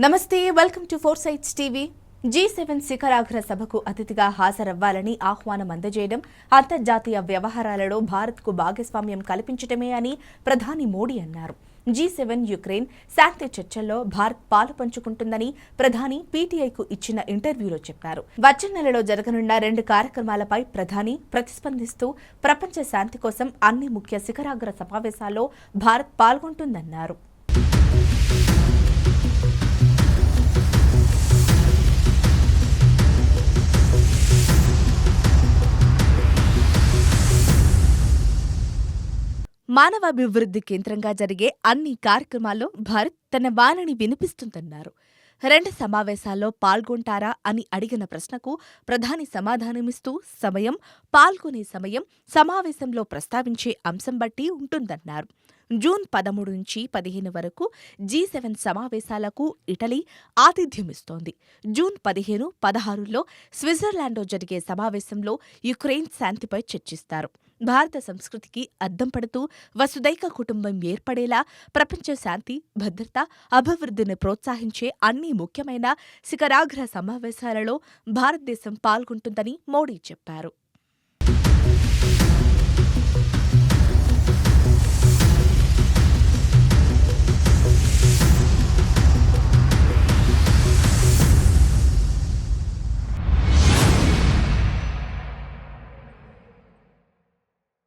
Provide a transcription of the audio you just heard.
నమస్తే, welcome to four sides TV. G7 శిఖరాగ్ర సభకు అతిథిగా హాజరవ్వాలని ఆహ్వానం అందజేయడం, అంతర్జాతీయ వ్యవహారాలలో భారత్కు భాగస్వామ్యం కల్పించడమే అని ప్రధాని మోడీ అన్నారు. G7 యుక్రెయిన్ శాంతి చర్చల్లో భారత్ పాలు పంచుకుంటుందని ప్రధాని పీటీఐకు ఇచ్చిన ఇంటర్వ్యూలో చెప్పారు. వచ్చే నెలలో జరగనున్న 2 కార్యక్రమాలపై ప్రధాని ప్రతిస్పందిస్తూ ప్రపంచ శాంతి కోసం అన్ని ముఖ్య శిఖరాగ్ర సమావేశాల్లో భారత్ పాల్గొంటుందన్నారు. మానవాభివృద్ధి కేంద్రంగా జరిగే అన్ని కార్యక్రమాల్లో భారత్ తన వాణిని వినిపిస్తుందన్నారు. 2 సమావేశాల్లో పాల్గొంటారా అని అడిగిన ప్రశ్నకు ప్రధాని సమాధానమిస్తూ పాల్గొనే సమయం సమావేశంలో ప్రస్తావించే అంశం బట్టి ఉంటుందన్నారు. జూన్ 13 నుంచి 15 వరకు G7 సమావేశాలకు ఇటలీ ఆతిథ్యమిస్తోంది. జూన్ 15, 16లో స్విట్జర్లాండ్లో జరిగే సమావేశంలో యుక్రెయిన్ శాంతిపై చర్చిస్తారు. భారత సంస్కృతికి అద్దం పడుతూ వసుదైక కుటుంబం ఏర్పడేలా ప్రపంచ శాంతి, భద్రత, అభివృద్ధిని ప్రోత్సహించే అన్ని ముఖ్యమైన శిఖరాగ్ర సమావేశాలలో భారతదేశం పాల్గొంటుందని మోడీ చెప్పారు.